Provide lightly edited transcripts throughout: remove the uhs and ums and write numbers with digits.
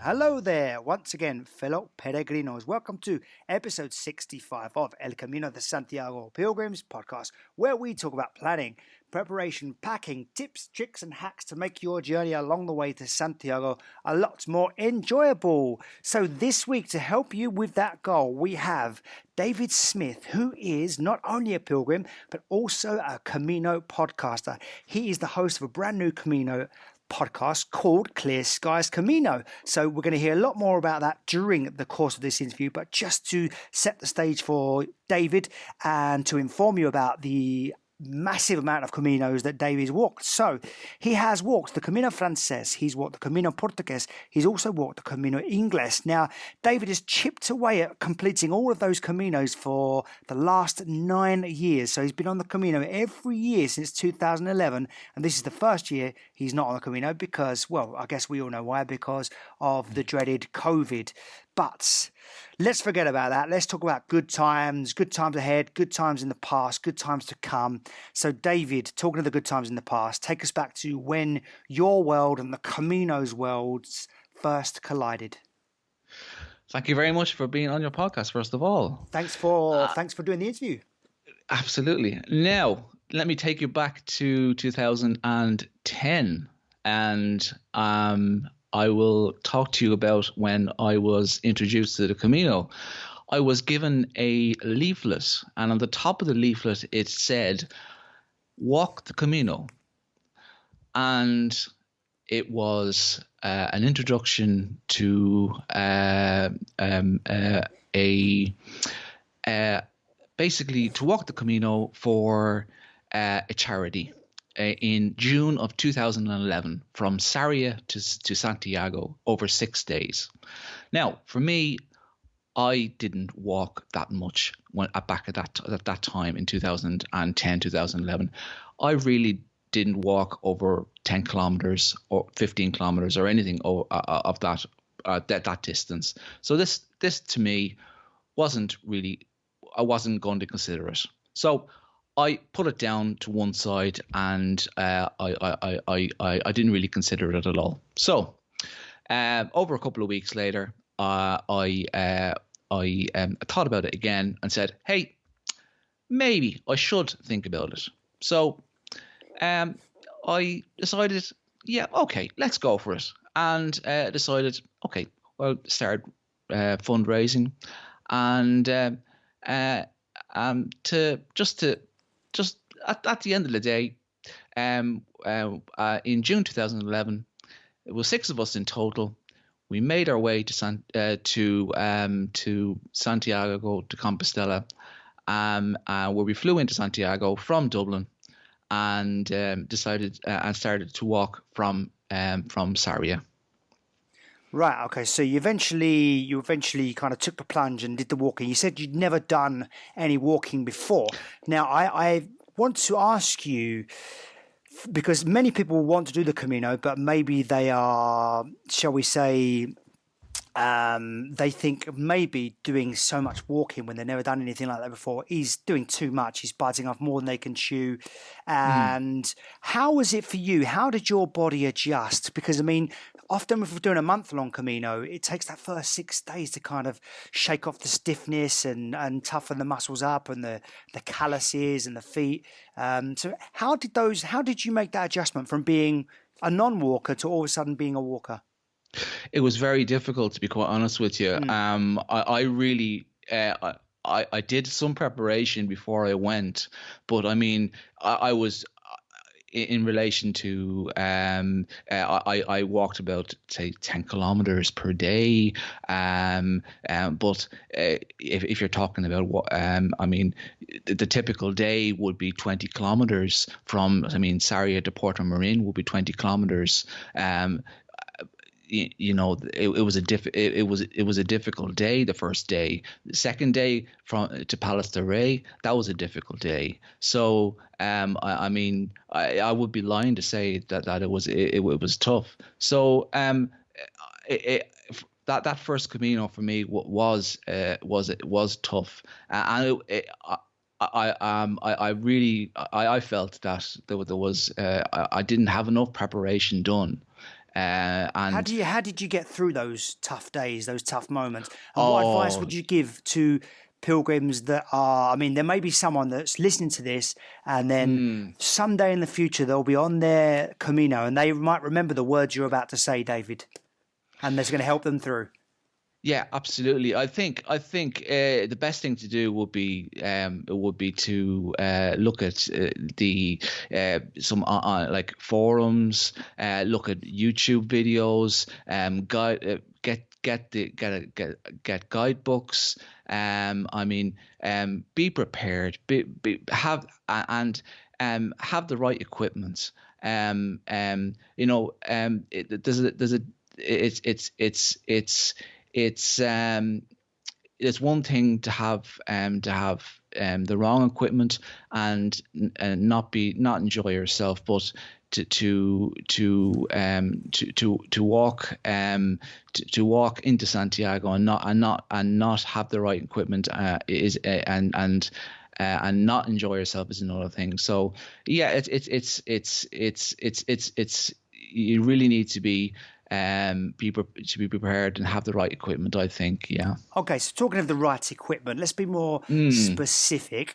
Hello there, once again, fellow peregrinos. Welcome to episode 65 of El Camino de Santiago Pilgrims podcast, where we talk about planning, preparation, packing, tips, tricks, and hacks to make your journey along the way to Santiago a lot more enjoyable. So, this week, to help you with that goal, we have David Smith, who is not only a pilgrim, but also a Camino podcaster. He is the host of a brand new Camino podcast called Clear Skies Camino. So we're going to hear a lot more about that during the course of this interview, but just to set the stage for David and to inform you about the massive amount of Caminos that David's walked. So he has walked the Camino Frances, he's walked the Camino Portuguese, he's also walked the Camino Ingles. Now, David has chipped away at completing all of those Caminos for the last 9 years. So he's been on the Camino every year since 2011, and this is the first year he's not on the Camino because, well, I guess we all know why, because of the dreaded COVID. But let's forget about that. Let's talk about good times ahead, good times in the past, good times to come. So David, talking of the good times in the past, take us back to when your world and the Camino's worlds first collided. Thank you very much for being on your podcast, first of all. Thanks for doing the interview. Absolutely. Now, let me take you back to 2010 and I will talk to you about when I was introduced to the Camino. I was given a leaflet, and on the top of the leaflet it said, "Walk the Camino." And it was an introduction to basically to walk the Camino for a charity. In June of 2011 from Sarria to Santiago over 6 days. Now, for me, I didn't walk that much back at that time in 2010, 2011. I really didn't walk over 10 kilometers or 15 kilometers or anything of that distance. So this to me wasn't really, I wasn't going to consider it. So I put it down to one side, and I didn't really consider it at all. So, over a couple of weeks later, I thought about it again and said, "Hey, maybe I should think about it." So, I decided, yeah, okay, let's go for it, and decided, okay, well, start fundraising, and just at the end of the day, in June 2011, it was 6 of us in total. We made our way to Santiago de Compostela, where we flew into Santiago from Dublin, and decided and started to walk from Sarria. Right. Okay. So you eventually kind of took the plunge and did the walking. You said you'd never done any walking before. Now, I want to ask you, because many people want to do the Camino, but maybe they are, shall we say, they think maybe doing so much walking when they've never done anything like that before is doing too much. He's biting off more than they can chew. And how was it for you? How did your body adjust? Because, I mean, often if we're doing a month-long Camino, it takes that first 6 days to kind of shake off the stiffness and toughen the muscles up and the calluses and the feet. So how did you make that adjustment from being a non-walker to all of a sudden being a walker? It was very difficult, to be quite honest with you. I really I did some preparation before I went, but I mean I was in relation to I walked about, say, 10 kilometers per day, but if you're talking about what I mean, the typical day would be 20 kilometers from, I mean, Sarria to Porto Marin would be 20 kilometers. You know, it was a difficult day. The first day, the second day to Palos de Rey, that was a difficult day. So I mean, I would be lying to say that it was tough. So that first Camino for me was tough, and I really felt that there was I didn't have enough preparation done. And how did you get through those tough days, those tough moments? And what advice oh, would you give to pilgrims that are, I mean, there may be someone that's listening to this and then someday in the future they'll be on their Camino and they might remember the words you're about to say, David, and that's going to help them through. yeah, absolutely. I think the best thing to do would be to look at the some like forums, look at YouTube videos, get guidebooks. I mean, be prepared. Have the right equipment. It's one thing to have the wrong equipment and not enjoy yourself, but to walk into Santiago and not have the right equipment and not enjoy yourself is another thing. So yeah, it's you really need to be prepared and have the right equipment, I think. Yeah. Okay, so talking of the right equipment, let's be more specific.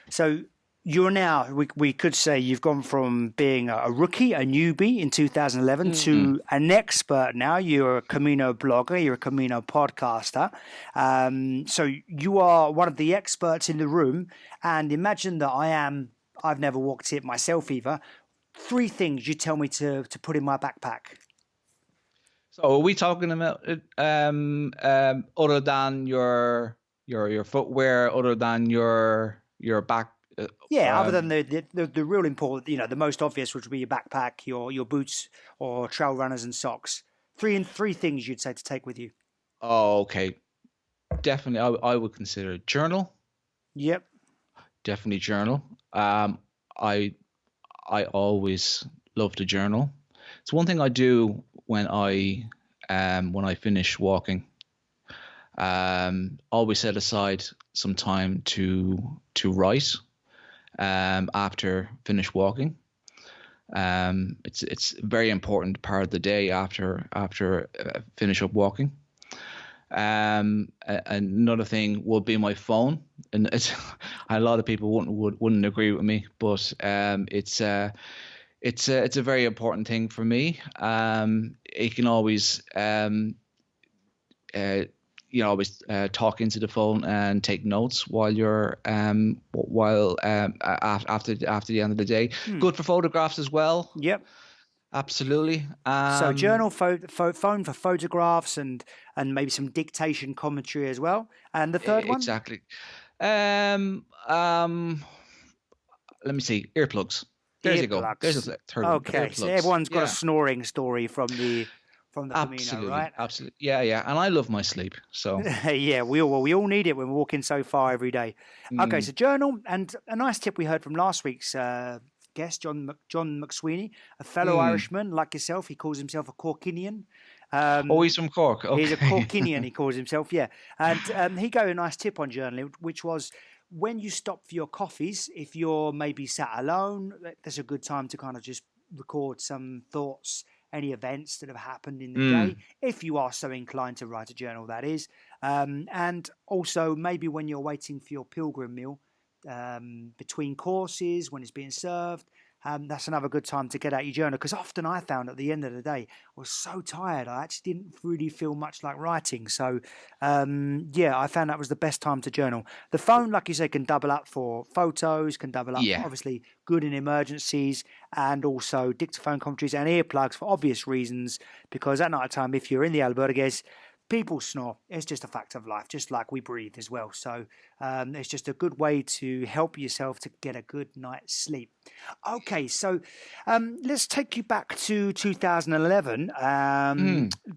So you're now, we could say you've gone from being a rookie, a newbie in 2011 to an expert now. You're a Camino blogger, you're a Camino podcaster. So you are one of the experts in the room. And imagine that I've never walked it myself either. 3 things you tell me to put in my backpack. So are we talking about other than your footwear, other than your back? Yeah, other than the real important, the most obvious, which would be your backpack, your boots, or trail runners and socks. Three things you'd say to take with you. Oh, okay. Definitely, I would consider journal. Yep. Definitely journal. I always love to journal. It's one thing I do when I finish walking. Always set aside some time to write after finish walking. It's a very important part of the day after finish up walking. Another thing would be my phone, and a lot of people wouldn't agree with me, but it's a very important thing for me. You can always always talk into the phone and take notes while you're after the end of the day. Good for photographs as well. Yep. Absolutely. So journal, phone for photographs and maybe some dictation commentary as well. And the third one? Exactly. Let me see. Earplugs. There you go. There's a third one. Okay, so everyone's got a snoring story from the Camino, right? Absolutely. Yeah. And I love my sleep. So yeah, we all need it when we're walking so far every day. Okay, so journal, and a nice tip we heard from last week's guest, John McSweeney, a fellow Irishman like yourself. He calls himself a Corkinian. He's from Cork. Okay. He's a Corkinian, he calls himself, yeah. And he gave a nice tip on journaling, which was when you stop for your coffees, if you're maybe sat alone, that's a good time to kind of just record some thoughts, any events that have happened in the day, if you are so inclined to write a journal, that is. And also maybe when you're waiting for your pilgrim meal, between courses, when it's being served, that's another good time to get out your journal, because often I found at the end of the day I was so tired I actually didn't really feel much like writing. So I found that was the best time to journal. The phone, like you say, can double up for photos, can double up for obviously good in emergencies, and also dictaphone commentaries and earplugs for obvious reasons, because at night time, if you're in the albergues, people snore. It's just a fact of life, just like we breathe as well. So it's just a good way to help yourself to get a good night's sleep. Okay, so let's take you back to 2011.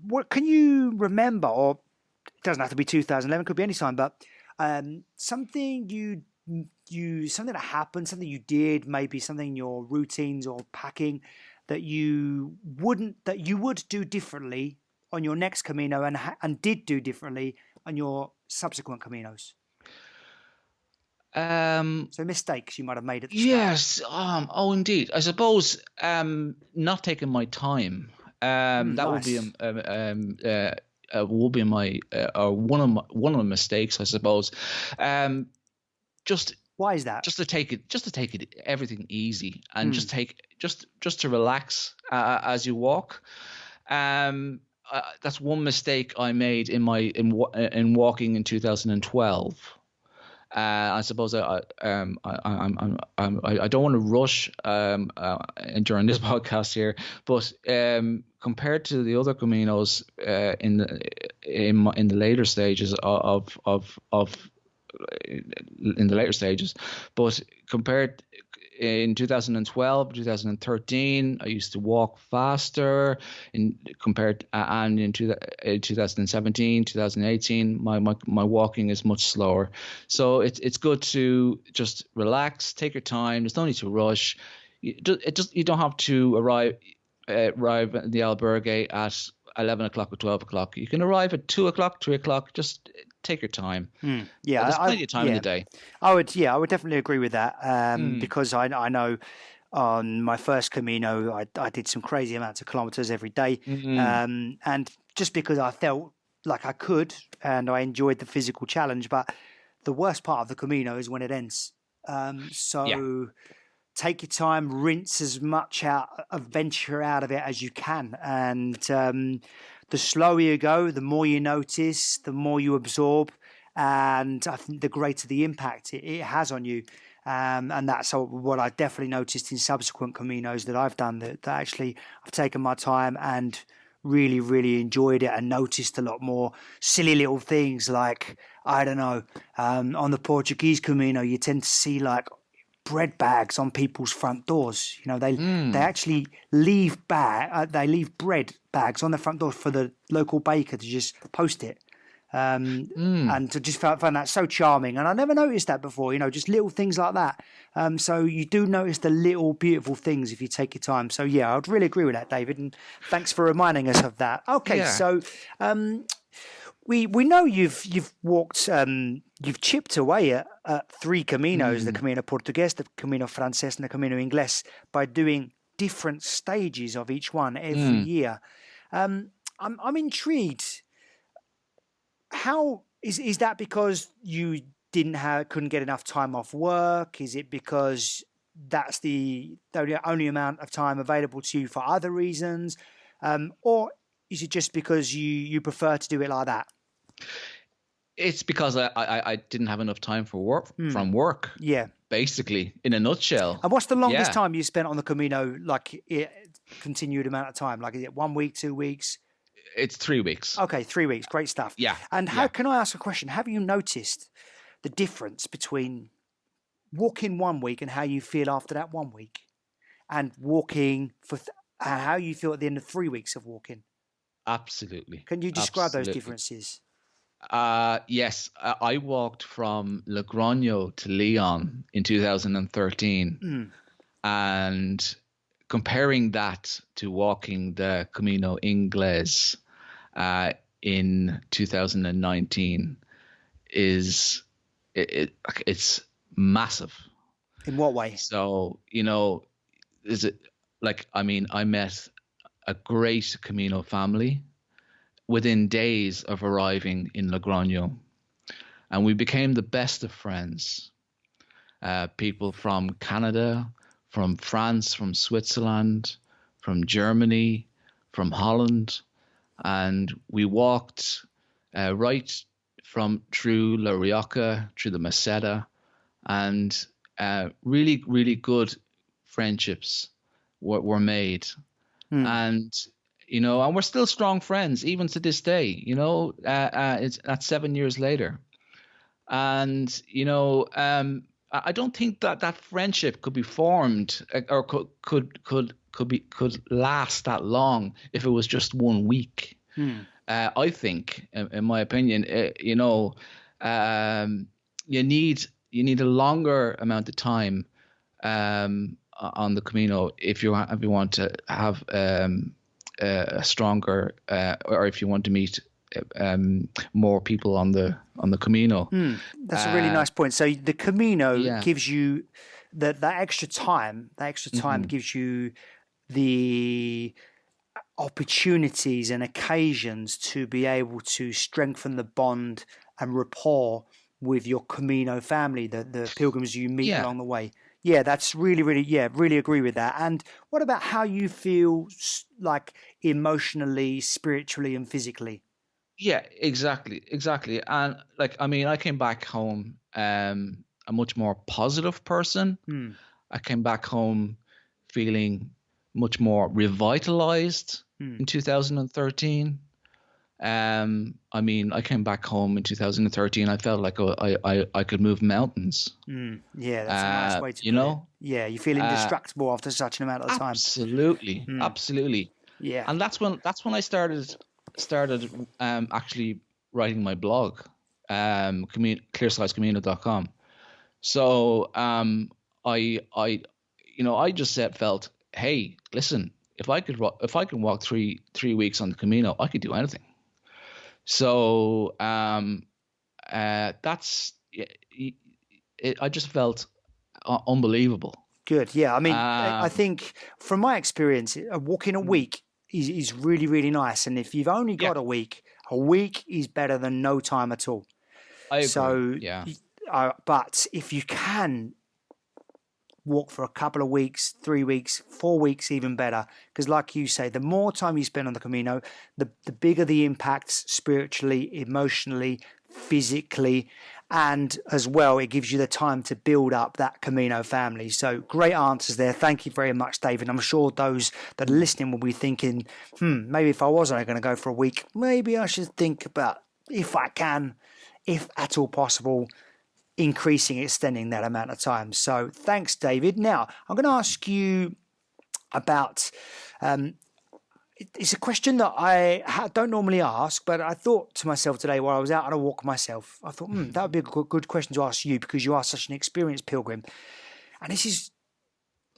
What can you remember, or it doesn't have to be 2011, it could be any time, but something something that happened, something you did, maybe something in your routines or packing that you would do differently on your next Camino and did do differently on your subsequent Caminos? So mistakes you might have made at the start. Yes. Indeed. I suppose not taking my time That would be Nice. will be my one of the mistakes, I suppose. Just Why is that? just to take it everything easy and just to relax as you walk. That's one mistake I made in walking in 2012. I suppose I don't want to rush during this podcast here, but compared to the other Caminos in the later stages in the later stages, but compared in 2012, 2013, I used to walk faster. And in 2017, 2018, my walking is much slower. So it's good to just relax, take your time. There's no need to rush. You don't have to arrive at the albergue at 11 o'clock or 12 o'clock. You can arrive at 2 o'clock, 3 o'clock. Just take your time. Yeah, There's plenty of time in the day. I would definitely agree with that. Because I know on my first Camino, I did some crazy amounts of kilometers every day. And just because I felt like I could and I enjoyed the physical challenge, but the worst part of the Camino is when it ends. Take your time, rinse as much adventure out of it as you can. And the slower you go, the more you notice, the more you absorb. And I think the greater the impact it has on you. And that's what I definitely noticed in subsequent Caminos that I've done, that actually I've taken my time and really, really enjoyed it and noticed a lot more silly little things like, I don't know, on the Portuguese Camino, you tend to see like bread bags on people's front doors. You know, they actually leave bread bags on the front door for the local baker to just post it. And to just found that so charming, and I never noticed that before. You know, just little things like that. So you do notice the little beautiful things if you take your time. So yeah, I'd really agree with that, David, and thanks for reminding us of that. Okay, so we know you've walked, you've chipped away at three Caminos: the Camino Portuguese, the Camino Frances, and the Camino Inglés, by doing different stages of each one every year. I'm intrigued. How is that because you couldn't get enough time off work? Is it because that's the only amount of time available to you for other reasons? Or is it just because you prefer to do it like that? It's because I didn't have enough time from work. Yeah. Basically, in a nutshell. And what's the longest time you spent on the Camino, like continued amount of time? Like, is it 1 week, 2 weeks? It's 3 weeks. Okay, 3 weeks. Great stuff. Yeah. And can I ask a question? Have you noticed the difference between walking 1 week and how you feel after that 1 week, and walking how you feel at the end of 3 weeks of walking? Absolutely. Can you describe those differences? Yes. I walked from Logroño to Leon in 2013. And comparing that to walking the Camino Inglés in 2019 it's massive. In what way? So, I met a great Camino family within days of arriving in Logroño, and we became the best of friends. People from Canada, from France, from Switzerland, from Germany, from Holland, and we walked right through La Rioja, through the Meseta, and really, really good friendships were made. And and we're still strong friends even to this day. That's 7 years later, and I don't think that friendship could be formed or could last that long if it was just 1 week. I think, in my opinion, you need a longer amount of time on the Camino if you want to have a stronger or if you want to meet more people on the Camino. That's a really nice point. So the Camino gives you that extra time. That extra time gives you the opportunities and occasions to be able to strengthen the bond and rapport with your Camino family, the pilgrims you meet Yeah. along the way. Yeah, that's really, really, really agree with that. And what about how you feel like emotionally, spiritually, and physically? Yeah, exactly. And like, I mean, I came back home a much more positive person. Hmm. I came back home feeling much more revitalized Hmm. in 2013. I mean, I came back home in 2013. I felt like I could move mountains. Yeah, that's a nice way to You put it. know, Yeah, you feel uh, indestructible after such an amount of time. Hmm. absolutely. Yeah. And that's when I started actually writing my blog, clearskiescamino.com. So I just felt, hey, listen, if I can walk three weeks on the Camino, I could do anything. So that's I just felt unbelievable. Good. Yeah. I mean, I Um, think from my experience, walking a week is really, really nice. And if you've only yeah, got a week is better than no time at all. I agree. So, Yeah. but if you can walk for a couple of weeks, 3 weeks, 4 weeks, even better. Because, like you say, the more time you spend on the Camino, the bigger the impacts spiritually, emotionally, physically, and as well, it gives you the time to build up that Camino family. So, great answers there. Thank you very much, David. I'm sure those that are listening will be thinking, maybe if I was only going to go for a week, maybe I should think about if I can, if at all possible, increasing, extending that amount of time. So thanks, David. Now, I'm going to ask you about it's a question that I don't normally ask, but I thought to myself today while I was out on a walk myself, I thought, that would be a good question to ask you because you are such an experienced pilgrim. And this is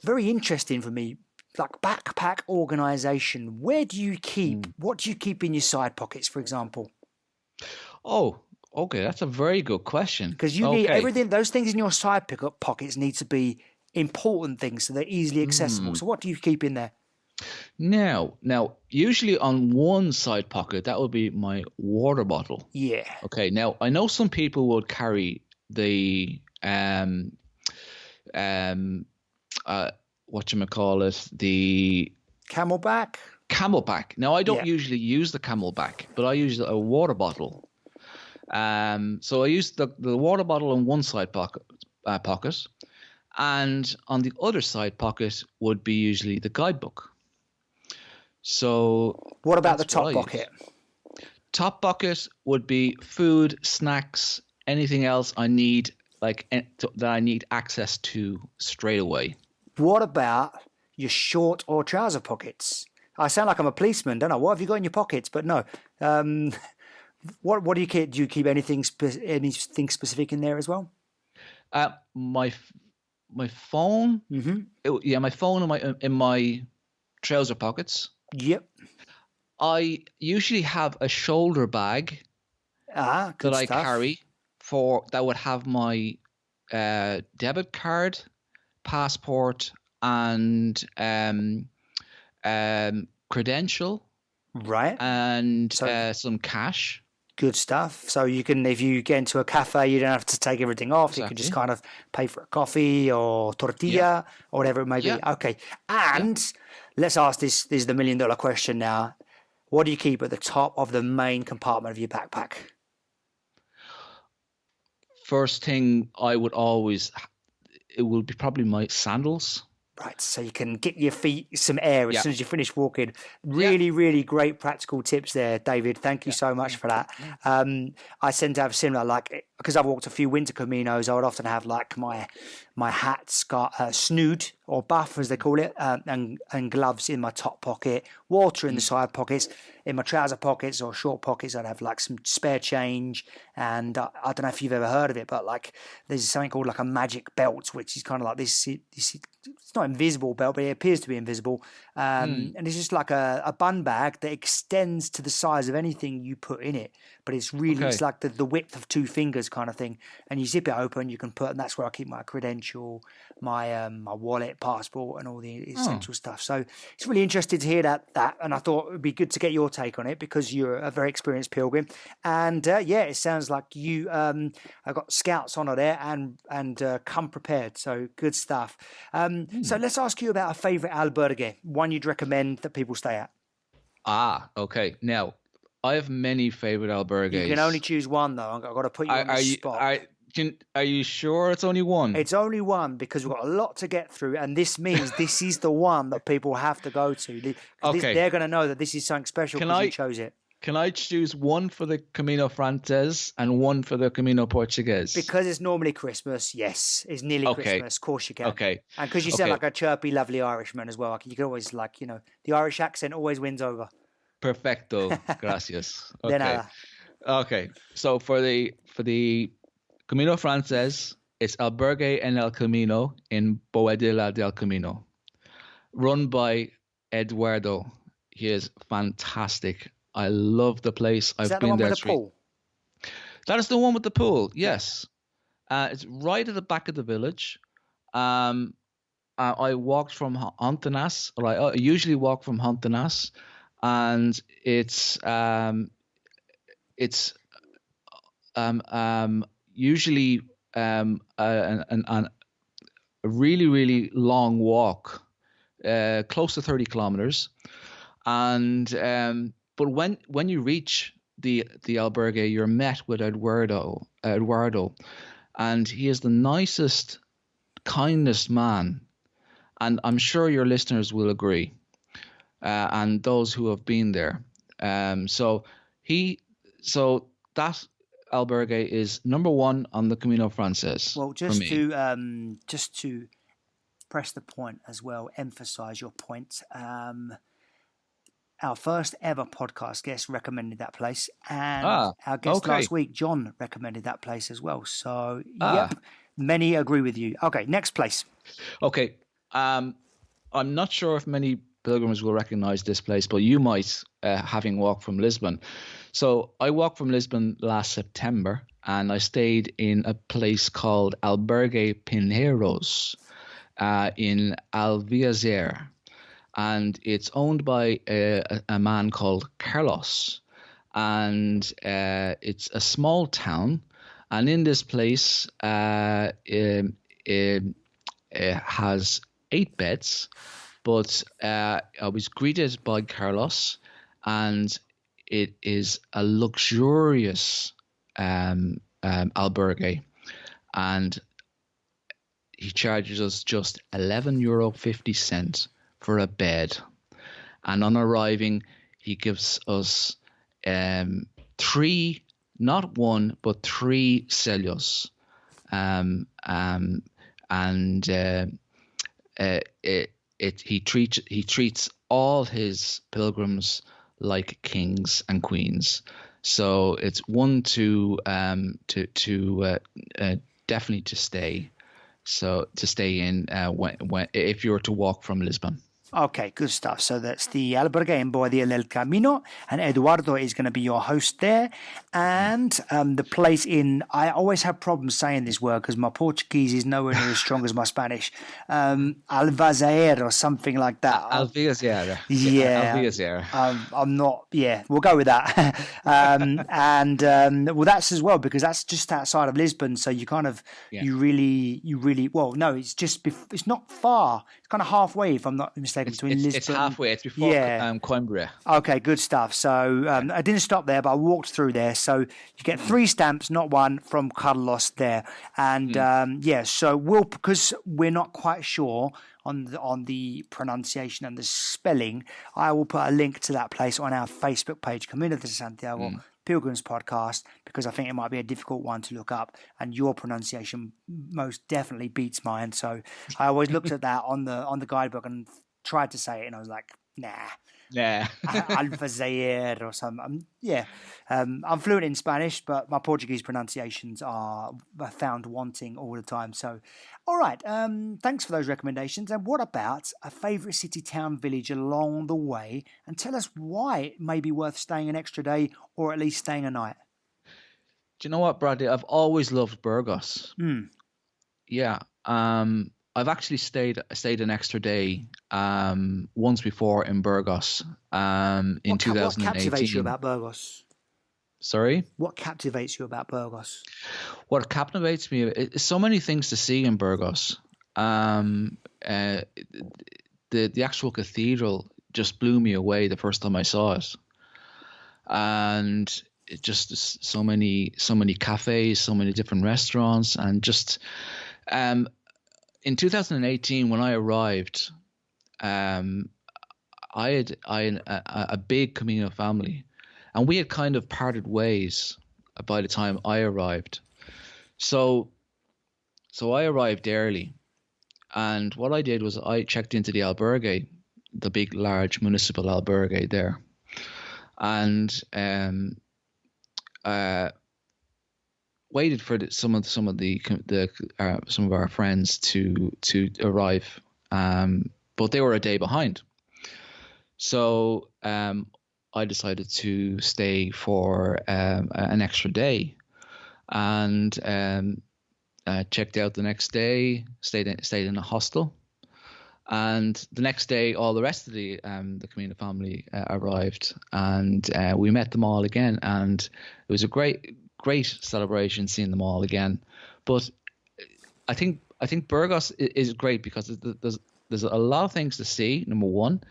very interesting for me. Like backpack organization, where do you keep, Mm. what do you keep in your side pockets, for example? Oh, okay. That's a very good question. Because you need Okay. everything, those things in your side pickup pockets need to be important things so they're easily accessible. Hmm. So what do you keep in there? Now, usually on one side pocket, that would be my water bottle. Yeah. Okay. Now, I know some people would carry the um what you call it, the Camelback? Camelback. Now, I don't Yeah. usually use the Camelback, but I use a water bottle. So I use the water bottle on one side pocket, and on the other side pocket would be usually the guidebook. So What about the that's what top I use. pocket? Top bucket would be food, snacks, anything else I need, like that I need access to straight away. What about your short or trouser pockets? I sound like I'm a policeman, don't I? What have you got in your pockets? But no. Um, what do you keep? Do you keep anything specific in there as well? My phone, Mm-hmm. yeah, my phone in my trouser pockets. Yep. I usually have a shoulder bag Ah, that good I stuff. carry for that would have my debit card, passport, and credential, Right. and So some cash. good stuff. So you can, if you get into a cafe, you don't have to take everything off. You can just Exactly. kind of pay for a coffee or Yeah. tortilla or whatever it may be. Yeah. Okay. Yeah. And let's ask this. This is the $1 million question now. What do you keep at the top of the main compartment of your backpack? First thing I would always, it will be probably my sandals. Right, so you can get your feet some air as Yeah. soon as you finish walking. Yeah. Really, really great practical tips there, David. Thank you Yeah. so much Yeah. for that. Yeah. I tend to have similar, like because I've walked a few winter caminos, I would often have like my hat, snood or buff as they call it, and gloves in my top pocket, water in the Mm. side pockets. In my trouser pockets or short pockets, I'd have like some spare change, and I don't know if you've ever heard of it, but like there's something called like a magic belt, which is kind of like this it's not invisible belt, but it appears to be invisible. Mm. And it's just like a bun bag that extends to the size of anything you put in it. But it's Okay. like the width of two fingers kind of thing. And you zip it open, you can put, and that's where I keep my credential, my wallet, valid passport and all the Oh. essential stuff. So it's really interesting to hear that. And I thought it would be good to get your take on it because you're a very experienced pilgrim. And it sounds like you have got scouts on there and come prepared. So good stuff. So let's ask you about a favorite albergue, one you'd recommend that people stay at. Okay. Now, I have many favorite albergues. You can only choose one, though. I've got to put you on the spot. Are you sure it's only one? It's only one because we've got a lot to get through, and this means this is the one that people have to go to. Okay. They're going to know that this is something special because you chose it. Can I choose one for the Camino Frances and one for the Camino Portuguese? Because it's normally Christmas, yes. It's nearly Christmas. Of course you can. Okay. And because you sound like a chirpy, lovely Irishman as well. You can always, the Irish accent always wins over. Perfecto. Gracias. De nada. Okay. So for the Camino Frances, it's Albergue en el Camino in Boadilla del Camino, run by Eduardo. He is fantastic. I love the place. Is that the one with the pool? That is the one with the pool. Yes, it's right at the back of the village. I walked from Hontanas, or I usually walk from Hontanas, and it's usually a really, really long walk, close to 30 kilometers. And but when you reach the albergue, you're met with Eduardo, and he is the nicest, kindest man, and I'm sure your listeners will agree, and those who have been there. So that albergue is number one on the Camino Frances. Well, just to press the point as well, emphasize your point. Our first ever podcast guest recommended that place, and our guest last week, John, recommended that place as well. So, yep, many agree with you. Okay, next place. Okay, I'm not sure if many pilgrims will recognize this place, but you might, having walked from Lisbon. So I walked from Lisbon last September, and I stayed in a place called Albergue Pinheiros in Alviazer. And it's owned by a man called Carlos. And it's a small town. And in this place, it has 8 beds. But I was greeted by Carlos, and it is a luxurious albergue. And he charges us just €11.50 for a bed, and on arriving he gives us 3, not 1 but 3 sellos, he treats all his pilgrims like kings and queens. So it's one to definitely to stay. So to stay in when if you were to walk from Lisbon. Okay, good stuff. So that's the Albergue en Boadilla del Camino, and Eduardo is going to be your host there. And the place I always have problems saying this word because my Portuguese is nowhere near as strong as my Spanish. Alvazair or something like that. Alviazer. Yeah. Alviazer. I'm not, we'll go with that. Well, that's as well because that's just outside of Lisbon. So you kind of, you really, it's not far. It's kind of halfway, if I'm not mistaken. It's halfway. It's before Coimbra. Okay, good stuff. So I didn't stop there, but I walked through there. So you get 3 stamps, not 1, from Carlos there. And so because we're not quite sure on the pronunciation and the spelling, I will put a link to that place on our Facebook page, Camino de Santiago Pilgrims Podcast, because I think it might be a difficult one to look up, and your pronunciation most definitely beats mine. So I always looked at that on the guidebook and tried to say it, and I was like, nah. Alfazair or something. I'm fluent in Spanish, but my Portuguese pronunciations are found wanting all the time. So, all right, thanks for those recommendations. And what about a favourite city, town, village along the way? And tell us why it may be worth staying an extra day or at least staying a night. Do you know what, Bradley? I've always loved Burgos. Yeah. I've actually stayed an extra day once before in Burgos in What captivates you 2018. about Burgos? Sorry? What captivates you about Burgos? What captivates me is so many things to see in Burgos. Um, uh, the actual cathedral just blew me away the first time I saw it, and it just so many cafes, so many different restaurants, and just um, in 2018 when I arrived, um, I had a big Camino family, and we had kind of parted ways by the time I arrived. So I arrived early, and what I did was I checked into the albergue, the big, large municipal albergue there, and uh, waited for some of our friends to arrive, but they were a day behind. So I decided to stay for an extra day, and checked out the next day. Stayed in a hostel, and the next day, all the rest of the Camino family arrived, and we met them all again, and it was a great celebration seeing them all again. But I think Burgos is great because there's a lot of things to see. Number one,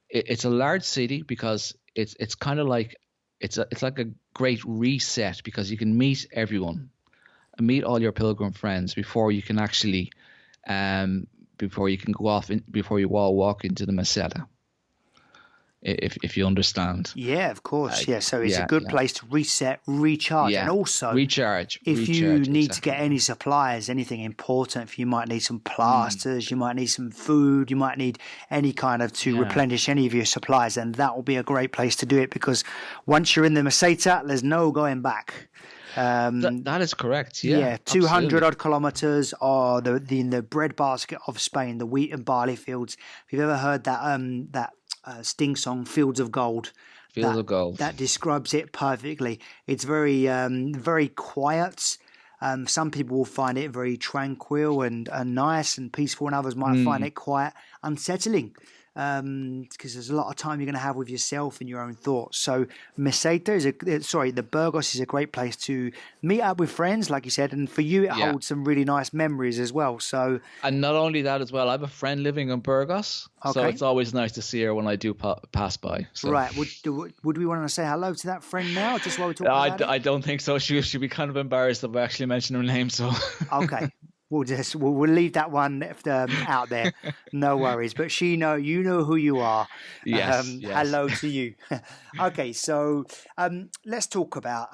it's a large city because it's kind of like it's like a great reset because you can meet everyone and meet all your pilgrim friends before you can actually before you can go off before you all walk into the Meseta, if you understand. Yeah, of course. Yeah, so it's a Yeah, good yeah, place to reset, recharge, and yeah. also if you Recharge, need to exactly. get any supplies, anything important, if you might need some Mm, plasters, you might need some food, you might need any kind of to yeah, replenish any of your supplies, then that will be a great place to do it because once you're in the Meseta, there's no going back. that is correct. Yeah, Yeah, 200 absolutely. odd kilometers are the breadbasket of Spain, the wheat and barley fields. If you've ever heard that Sting song, "Fields of Gold," Fields that of gold. that describes it perfectly. It's very quiet. Some people will find it very tranquil and nice and peaceful, and others might find Mm, it quite unsettling because there's a lot of time you're going to have with yourself and your own thoughts. So Meseta the Burgos is a great place to meet up with friends, like you said, and for you it yeah. holds some really nice memories as well. So And not only that as well, I have a friend living in Burgos, so okay, it's always nice to see her when I do pass by. So right, would we want to say hello to that friend now, just while we're talking about it? I don't think so. She'd be kind of embarrassed if I actually mentioned her name. So Okay. We'll leave that one out there. No worries. But you know who you are. yes, yes, Hello to you. Okay, so let's talk about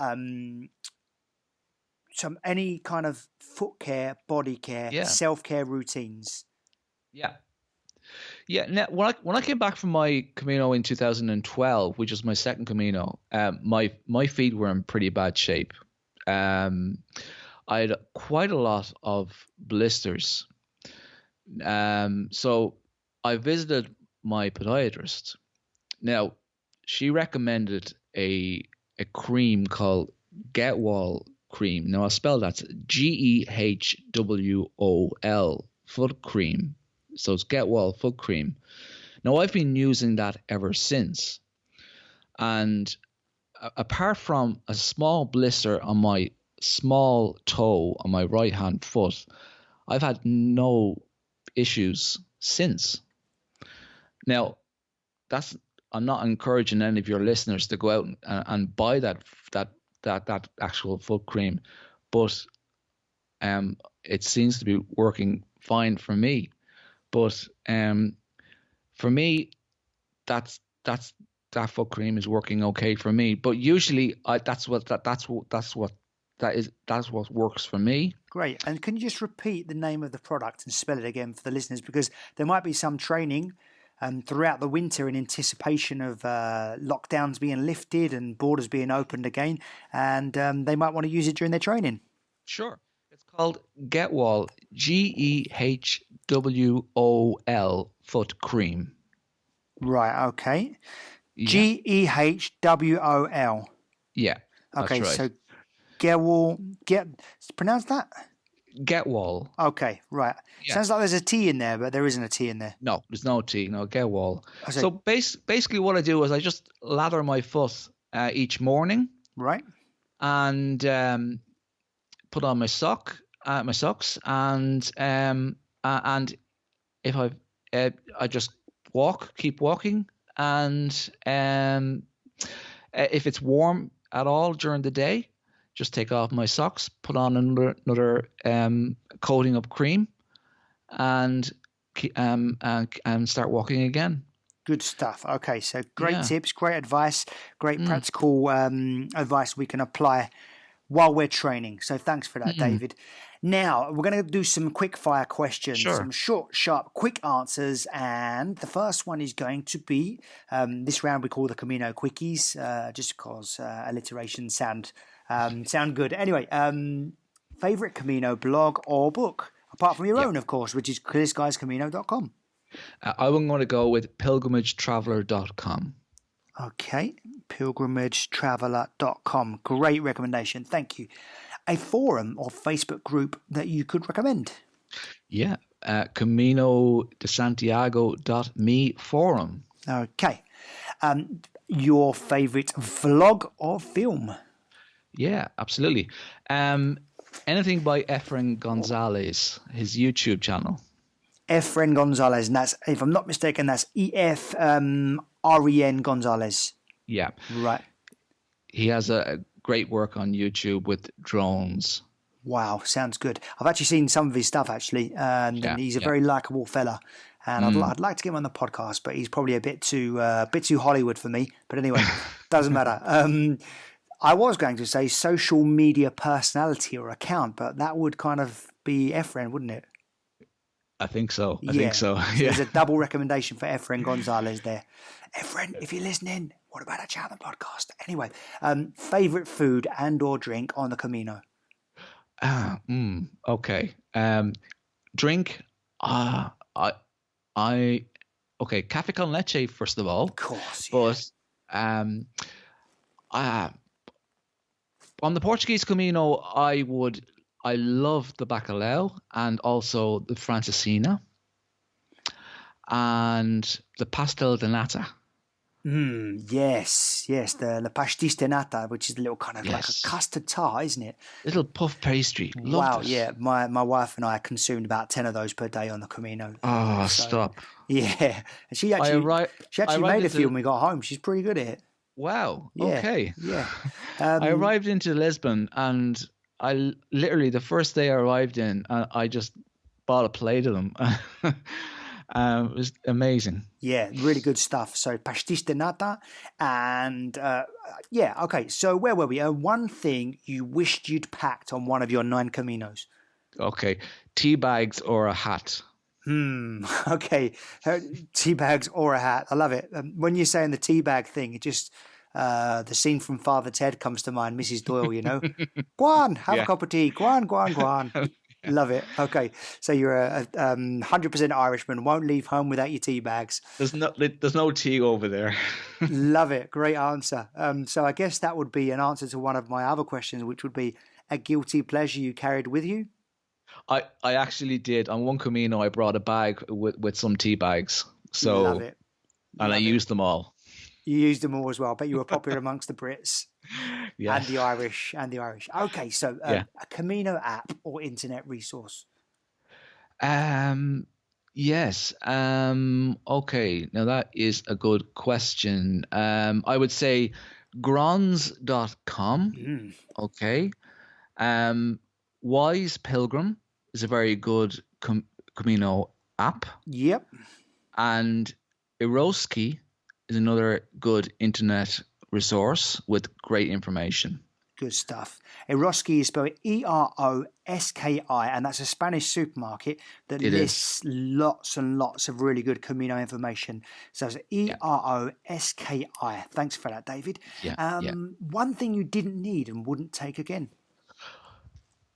some any kind of foot care, body care, yeah, self care routines. yeah. Yeah, now when I came back from my Camino in 2012, which was my second Camino, my feet were in pretty bad shape. Um, I had quite a lot of blisters. So I visited my podiatrist. Now, she recommended a cream called Get Wall cream. Now I'll spell that GEHWOL foot cream. So it's Get Wall foot cream. Now I've been using that ever since, and apart from a small blister on my small toe on my right hand foot, I've had no issues since. Now that's I'm not encouraging any of your listeners to go out and buy that that actual foot cream, but it seems to be working fine for me. But for me, that's that's that foot cream is working okay for me. But usually, that's what works for me. Great. And can you just repeat the name of the product and spell it again for the listeners? Because there might be some training throughout the winter in anticipation of lockdowns being lifted and borders being opened again. And they might want to use it during their training. Sure. It's called Getwall, GEHWOL foot cream. Right. Okay. Yeah, GEHWOL. yeah, that's Okay. right. So Gewal. Pronounce that? Get Wall. Okay, right. Yeah. Sounds like there's a T in there, but there isn't a T in there. No, there's no T. No, Get Wall. I So see. basically, what I do is I just lather my foot each morning Right. and put on my socks, and if I just keep walking, and if it's warm at all during the day, just take off my socks, put on another coating of cream, and start walking again. Good stuff. Okay, so great Yeah. tips, great advice, great practical advice we can apply while we're training. So thanks for that, David. Now, we're going to do some quick fire questions, Sure. some short, sharp, quick answers. And the first one is going to be this round we call the Camino Quickies, just because alliterations sound good. Anyway, favorite Camino blog or book, apart from your own, of course, which is clearskiescamino.com. I'm going to go with pilgrimagetraveler.com. Okay, pilgrimagetraveler.com. Great recommendation. Thank you. A forum or Facebook group that you could recommend? Yeah, Camino de Santiago.me forum. Okay. Your favorite vlog or film? Yeah, absolutely. Anything by Efren Gonzalez, his YouTube channel. Efren Gonzalez, and that's, if I'm not mistaken, that's EFREN Gonzalez. Yeah. Right. He has a great work on YouTube with drones. Wow, sounds good. I've actually seen some of his stuff, actually, and he's a very likable fella. And I'd like to get him on the podcast, but he's probably a bit too Hollywood for me. But anyway, doesn't matter. I was going to say social media personality or account, but that would kind of be Efren, wouldn't it? I think so. I think so. So there's a double recommendation for Efren Gonzalez there. Efren, if you're listening, what about a Chapman podcast? Anyway, favorite food and or drink on the Camino? Okay. Drink. Cafe con leche first of all. Of course. Yeah. But on the Portuguese Camino, I love the bacalhau and also the francesinha and the pastel de nata. Yes, the pastis de nata, which is a little kind of like a custard tart, isn't it? Little puff pastry. Wow, Loved it. yeah. My wife and I consumed about 10 of those per day on the Camino. Oh, stop. Yeah. And she actually made a few when we got home. She's pretty good at it. Wow. Yeah, Okay. Yeah. I arrived into Lisbon, and I literally, the first day I arrived in, I just bought a plate of them. It was amazing. Yeah, really good stuff. So pastis de nata, and okay. So where were we? One thing you wished you'd packed on one of your 9 Caminos. Okay, tea bags or a hat. Okay, tea bags or a hat. I love it. When you're saying the tea bag thing, it just the scene from Father Ted comes to mind. Mrs. Doyle, you know, go on, have a cup of tea. Go on. Love it. Okay, so you're a 100% Irishman. Won't leave home without your tea bags. There's no tea over there. Love it. Great answer. So I guess that would be an answer to one of my other questions, which would be a guilty pleasure you carried with you. I actually did. On one Camino, I brought a bag with some tea bags. So, love it. I used them all. You used them all as well. I bet you were popular amongst the Brits. Yeah. And the Irish. Okay, so a Camino app or internet resource? Yes. Okay. Now that is a good question. I would say grons.com. Okay. Wise Pilgrim is a very good Camino app. Yep. And Eroski is another good internet resource with great information. Good stuff. Eroski is spelled Eroski, and that's a Spanish supermarket that lists lots and lots of really good Camino information. So it's Eroski. Thanks for that, David. One thing you didn't need and wouldn't take again?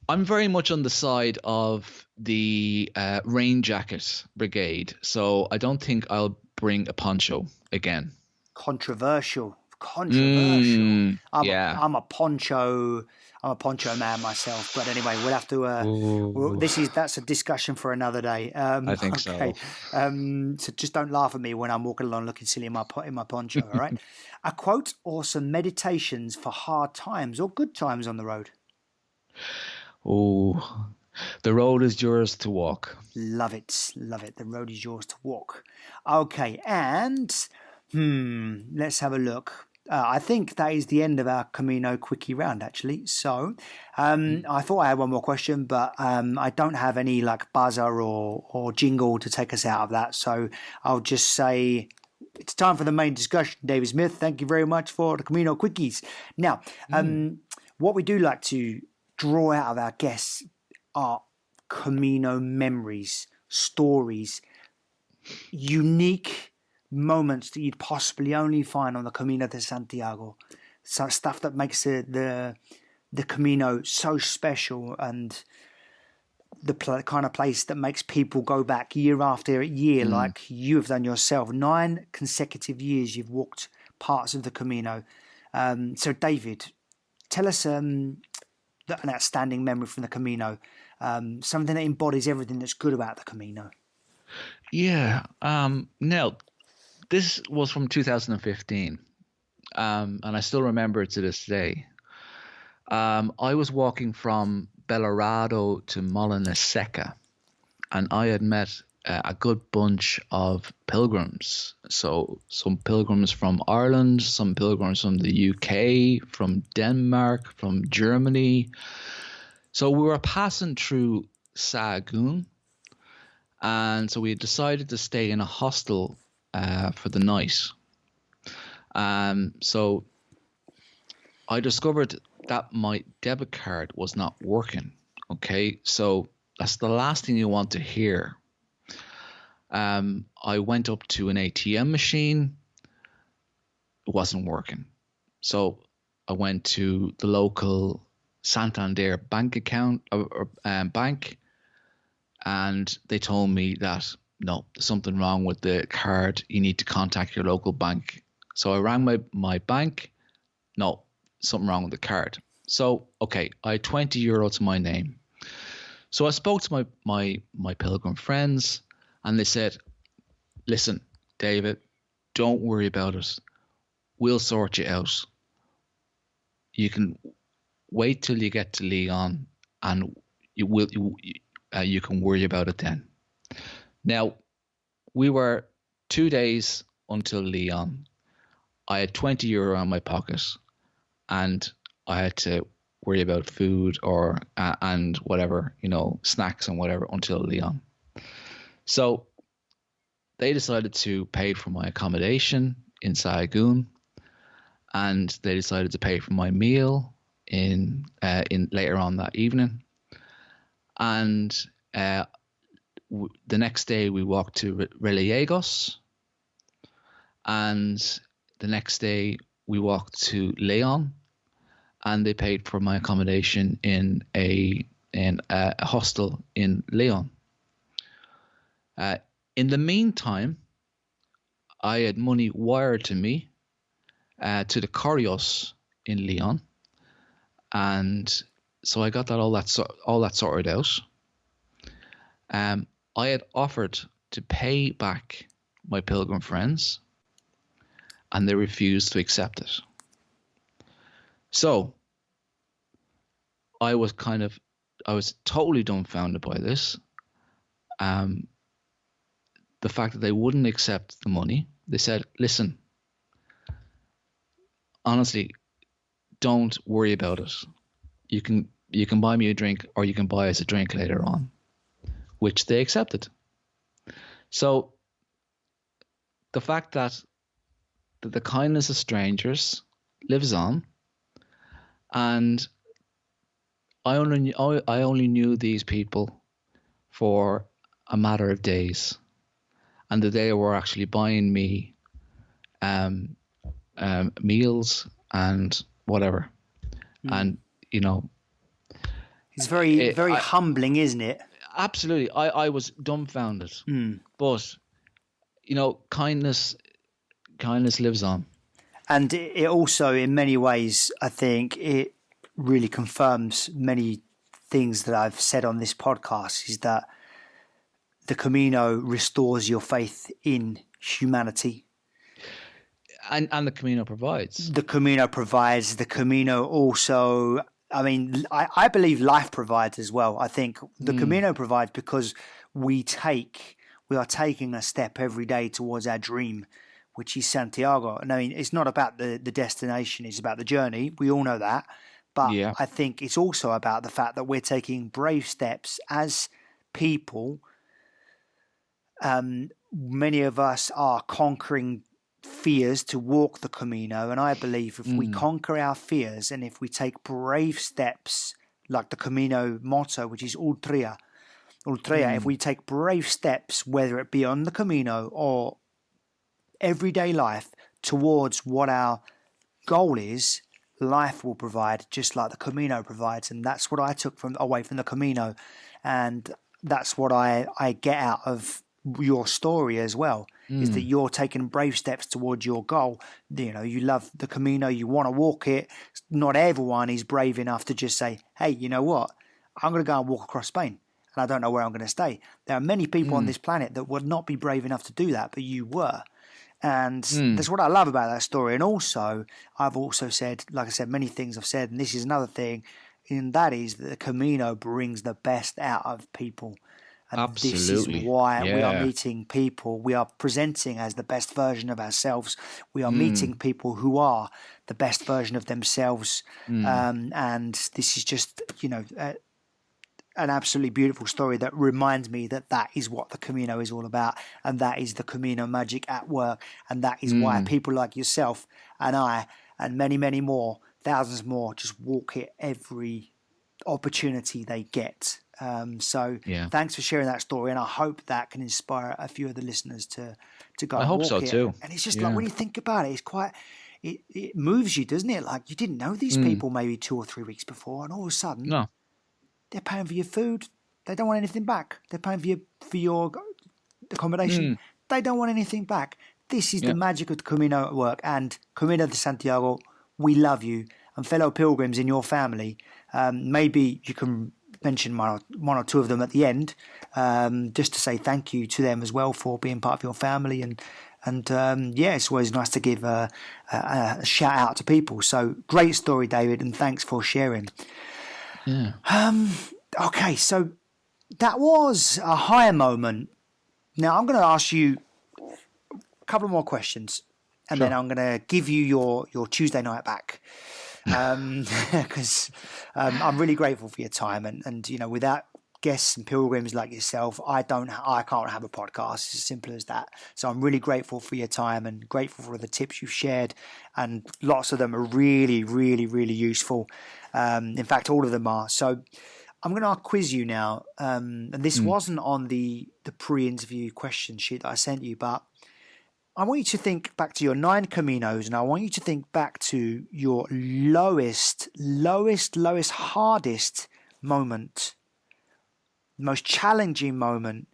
I'm very much on the side of the rain jacket brigade, so I don't think I'll bring a poncho again. Controversial. I'm a poncho I'm a poncho man myself. But anyway, we'll have to. Ooh, That's a discussion for another day. I think Okay. so. So just don't laugh at me when I'm walking along looking silly in my poncho. All right. A quote or some meditations for hard times or good times on the road. Oh, the road is yours to walk. Love it. Love it. The road is yours to walk. Okay. And let's have a look. I think that is the end of our Camino quickie round, actually. So I thought I had one more question, but I don't have any like buzzer or jingle to take us out of that. So I'll just say it's time for the main discussion. David Smith, thank you very much for the Camino quickies. Now, what we do like to draw out of our guests are Camino memories, stories, unique moments that you'd possibly only find on the Camino de Santiago. So stuff that makes the Camino so special, and the kind of place that makes people go back year after year, like you have done yourself. 9 consecutive years you've walked parts of the Camino. So David, tell us an outstanding memory from the Camino, something that embodies everything that's good about the Camino. Yeah. Now, this was from 2015, and I still remember it to this day. I was walking from Belorado to Molina Seca, and I had met a good bunch of pilgrims. So some pilgrims from Ireland, some pilgrims from the UK, from Denmark, from Germany. So we were passing through Sahagún, and so we decided to stay in a hostel for the night. So I discovered that my debit card was not working. Okay, so that's the last thing you want to hear. I went up to an ATM machine. It wasn't working. So I went to the local Santander bank account or bank, and they told me that no, there's something wrong with the card. You need to contact your local bank. So I rang my bank. No, something wrong with the card. So okay, I had €20 to my name. So I spoke to my pilgrim friends, and they said, "Listen, David, don't worry about it. We'll sort you out. You can wait till you get to Leon, and you can worry about it then." Now, we were 2 days until Leon. I had €20 in my pocket, and I had to worry about food or and whatever, snacks and whatever until Leon. So they decided to pay for my accommodation in Sahagún, and they decided to pay for my meal in later on that evening. And the next day we walked to Reliegos, and the next day we walked to Leon, and they paid for my accommodation in a hostel in Leon. In the meantime, I had money wired to me to the Correos in Leon, and so I got all that sorted out. I had offered to pay back my pilgrim friends, and they refused to accept it. So I was totally dumbfounded by this. The fact that they wouldn't accept the money. They said, "Listen, honestly, don't worry about it. You can buy me a drink, or you can buy us a drink later on," which they accepted. So the fact that the kindness of strangers lives on, and I only knew these people for a matter of days, and that they were actually buying me meals and whatever. And it's very humbling, isn't it? Absolutely. I was dumbfounded. But kindness lives on. And it also, in many ways, I think it really confirms many things that I've said on this podcast is that the Camino restores your faith in humanity. And the Camino provides. The Camino provides. The Camino also, I mean, I believe life provides as well. I think the Camino provides because we are taking a step every day towards our dream, which is Santiago. And I mean, it's not about the destination, it's about the journey. We all know that. But Yeah. I think it's also about the fact that we're taking brave steps as people. Many of us are conquering fears to walk the Camino. And I believe if we conquer our fears and if we take brave steps, like the Camino motto, which is Ultria, if we take brave steps, whether it be on the Camino or everyday life, towards what our goal is, life will provide, just like the Camino provides. And that's what I took away from the Camino. And that's what I get out of your story as well, is that you're taking brave steps towards your goal. You know, you love the Camino, you want to walk it. Not everyone is brave enough to just say, hey, you know what? I'm going to go and walk across Spain, and I don't know where I'm going to stay. There are many people on this planet that would not be brave enough to do that, but you were. And that's what I love about that story. And also, I've also said, like I said, many things I've said, and this is another thing, and that is that the Camino brings the best out of people. And Absolutely. this is why we are Yeah. meeting people. We are presenting as the best version of ourselves. We are meeting people who are the best version of themselves. And this is just, you know, an absolutely beautiful story that reminds me that that is what the Camino is all about. And that is the Camino magic at work. And that is why people like yourself and I and many, many more, thousands more, just walk it every opportunity they get. So Yeah. thanks for sharing that story, and I hope that can inspire a few of the listeners to go I and hope walk so it. too. And it's just Yeah. like, when you think about it, it's quite it moves you, doesn't it? Like, you didn't know these people maybe 2 or 3 weeks before, and all of a sudden No. they're paying for your food. They don't want anything back. They're paying for your accommodation. They don't want anything back. This is the Yeah. magic of the Camino at work. And Camino de Santiago, we love you. And fellow pilgrims in your family, maybe you can mention one or two of them at the end, just to say thank you to them as well for being part of your family. And yeah, it's always nice to give a shout out to people. So great story, David, and thanks for sharing. Yeah. Okay, so that was a higher moment. Now I'm going to ask you a couple more questions, and then I'm going to give you your Tuesday night back, because I'm really grateful for your time, and you know, without guests and pilgrims like yourself, I can't have a podcast. It's as simple as that. So I'm really grateful for your time and grateful for the tips you've shared, and lots of them are really, really, really useful. In fact, all of them are. So I'm going to quiz you now, and this wasn't on the pre-interview question sheet that I sent you, but I want you to think back to your 9 Caminos, and I want you to think back to your lowest, hardest moment, most challenging moment,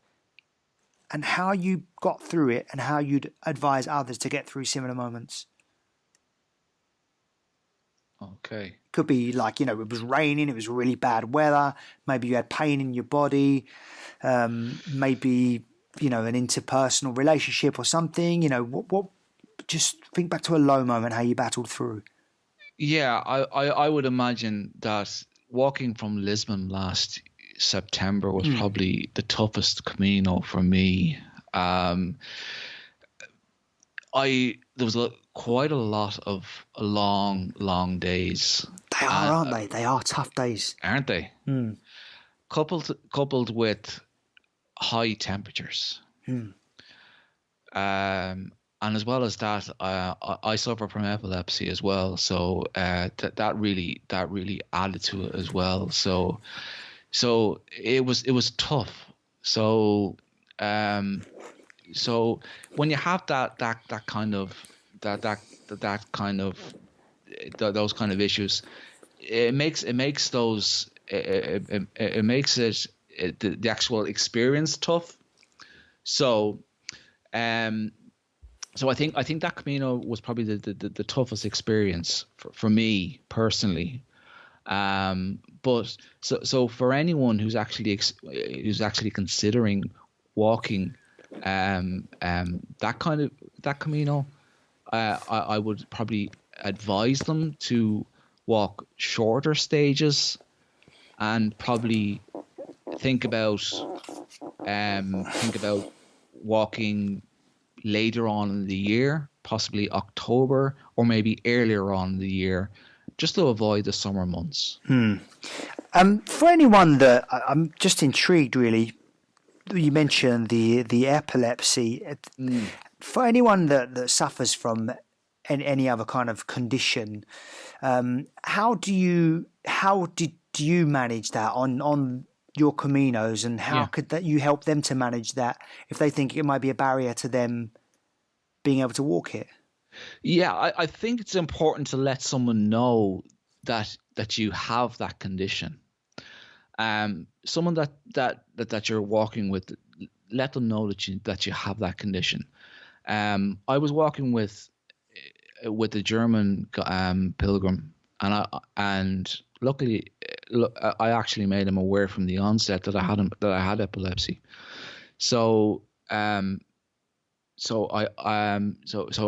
and how you got through it and how you'd advise others to get through similar moments. Okay. Could be like, you know, it was raining, it was really bad weather, maybe you had pain in your body, maybe, you know, an interpersonal relationship or something, you know, what just think back to a low moment, how you battled through. Yeah, I would imagine that walking from Lisbon last September was probably the toughest Camino for me. There was quite a lot of long days. They are, aren't they? They are tough days, aren't they? Coupled with high temperatures. And as well as that, I suffer from epilepsy as well, so that really added to it as well. So it was tough. So so when you have that kind of those kind of issues, it makes those it makes it the actual experience tough. So so I think that Camino was probably the toughest experience for me personally. But so for anyone who's actually considering walking that Camino, I would probably advise them to walk shorter stages and probably think about walking later on in the year, possibly October or maybe earlier on in the year, just to avoid the summer months. For anyone that I'm just intrigued, really, you mentioned the epilepsy. For anyone that suffers from any other kind of condition, how did you manage that on your Caminos, and how could that you help them to manage that if they think it might be a barrier to them being able to walk it? Yeah, I think it's important to let someone know that you have that condition. Someone that you're walking with, let them know that you have that condition. I was walking with a German pilgrim, and luckily, I actually made him aware from the onset that I had epilepsy. So so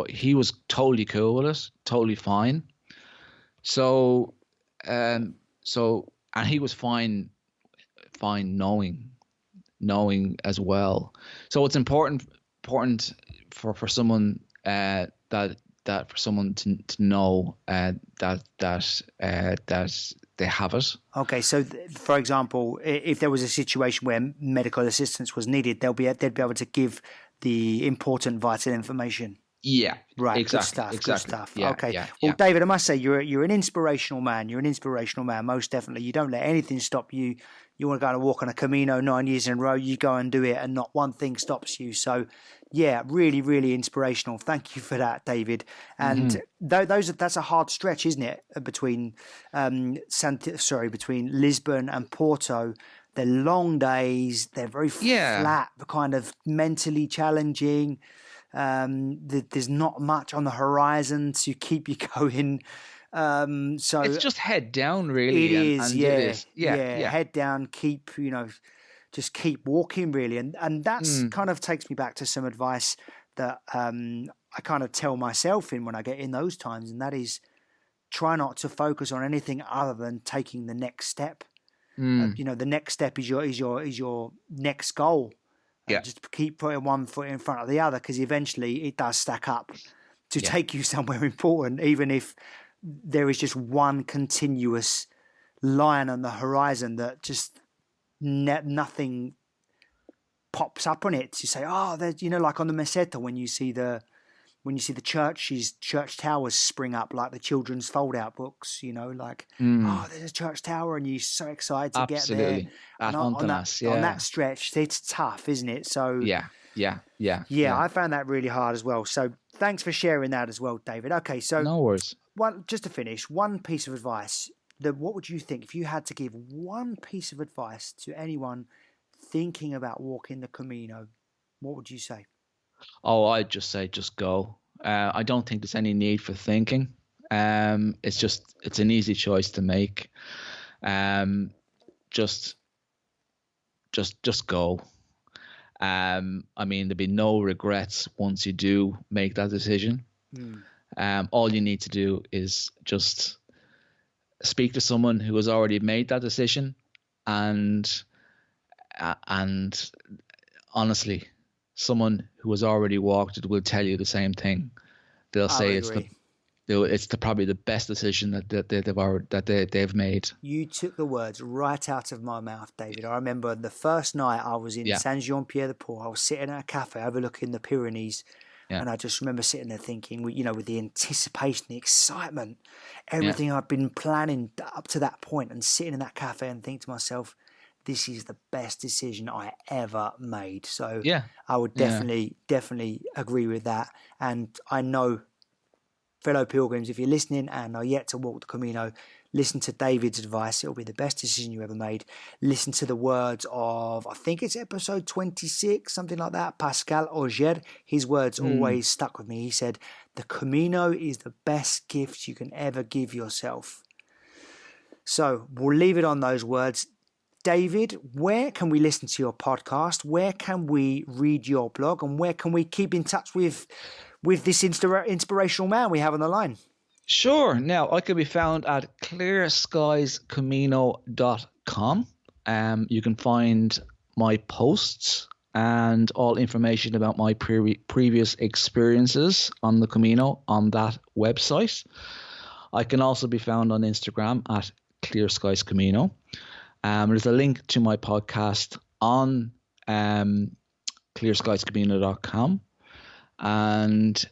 he was totally cool with it, totally fine. So and he was fine knowing as well. So it's important for someone that for someone to know that they have it. Okay, so for example, if there was a situation where medical assistance was needed, they'd be able to give the important vital information. Yeah, Right, exactly. good stuff. Yeah, okay, yeah, well, yeah. David, I must say you're an inspirational man. You're an inspirational man, most definitely. You don't let anything stop you. You want to go and walk on a Camino 9 years in a row, you go and do it, and not one thing stops you. So, yeah, really, really inspirational. Thank you for that, David. And that's a hard stretch, isn't it, between between Lisbon and Porto. They're long days. They're very flat, kind of mentally challenging. There's not much on the horizon to keep you going. So it's just head down, really. It is. Yeah. Head down. Just keep walking, really. And that's kind of takes me back to some advice that I kind of tell myself when I get in those times, and that is try not to focus on anything other than taking the next step. The next step is your next goal. Just keep putting one foot in front of the other, because eventually it does stack up to take you somewhere important, even if there is just one continuous line on the horizon that just nothing pops up on it. You say, oh, there's, like on the Meseta, when you see the church towers spring up, like the children's fold-out books, oh, there's a church tower, and you're so excited to get there. At on that stretch, it's tough, isn't it? So yeah. I found that really hard as well. So thanks for sharing that as well, David. Okay, so no worries. Just to finish, one piece of advice. What would you think if you had to give one piece of advice to anyone thinking about walking the Camino? What would you say? Oh, I'd just say just go. I don't think there's any need for thinking. It's an easy choice to make. Just go. I mean, there'd be no regrets once you do make that decision. All you need to do is just speak to someone who has already made that decision, and honestly, someone who has already walked it will tell you the same thing. They'll say it's probably the best decision that they've made. You took the words right out of my mouth, David. I remember the first night I was in Saint Jean Pied de Port. I was sitting at a cafe overlooking the Pyrenees, and I just remember sitting there thinking, with the anticipation, the excitement, everything I'd been planning up to that point, and sitting in that cafe and think to myself, this is the best decision I ever made. So I would definitely agree with that. And I know, fellow pilgrims, if you're listening and are yet to walk the Camino, listen to David's advice. It'll be the best decision you ever made. Listen to the words of, I think it's episode 26, something like that, Pascal Auger. His words always stuck with me. He said, the Camino is the best gift you can ever give yourself. So we'll leave it on those words. David, where can we listen to your podcast? Where can we read your blog? And where can we keep in touch with this inspirational man we have on the line? Sure. Now, I can be found at clearskiescamino.com. You can find my posts and all information about my previous experiences on the Camino on that website. I can also be found on Instagram at clearskiescamino. There's a link to my podcast on clearskiescamino.com, and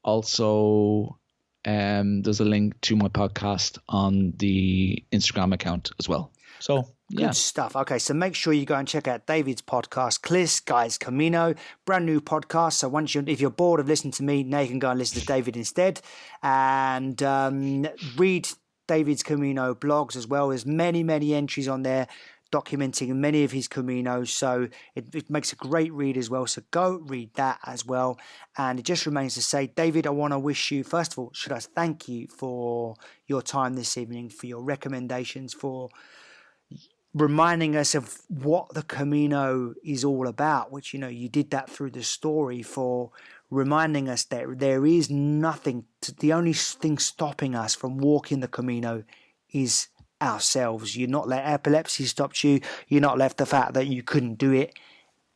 also there's a link to my podcast on the Instagram account as well. So yeah. Good stuff. Okay, so make sure you go and check out David's podcast, Clear Skies Camino, brand new podcast. So if you're bored of listening to me, now you can go and listen to David instead, and read David's Camino blogs as well. There's many entries on there documenting many of his Caminos, so it makes a great read as well. So go read that as well. And it just remains to say, David, I want to wish you, first of all, should I thank you for your time this evening, for your recommendations, for reminding us of what the Camino is all about, which, you did that through the story, for reminding us that there is nothing, the only thing stopping us from walking the Camino is ourselves. You're not let epilepsy stop you. You're not left the fact that you couldn't do it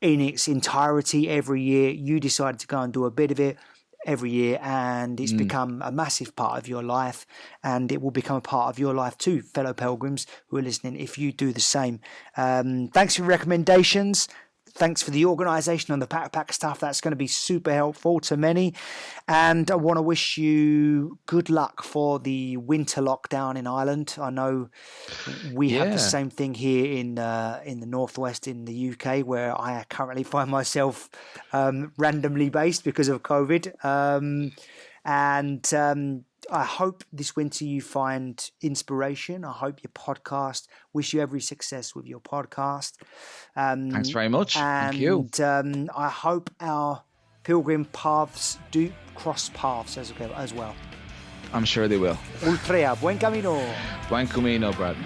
in its entirety every year. You decided to go and do a bit of it every year, and it's become a massive part of your life, and it will become a part of your life too, fellow pilgrims who are listening, if you do the same. Thanks for your recommendations. Thanks for the organisation on the backpack stuff. That's going to be super helpful to many. And I want to wish you good luck for the winter lockdown in Ireland. I know we have the same thing here in the northwest in the UK, where I currently find myself randomly based because of COVID. I hope this winter you find inspiration. I hope your podcast, wish you every success with your podcast. Thanks very much. Thank you. And I hope our pilgrim paths do cross paths as well. I'm sure they will. Ultrea, buen camino. Buen camino, Brad.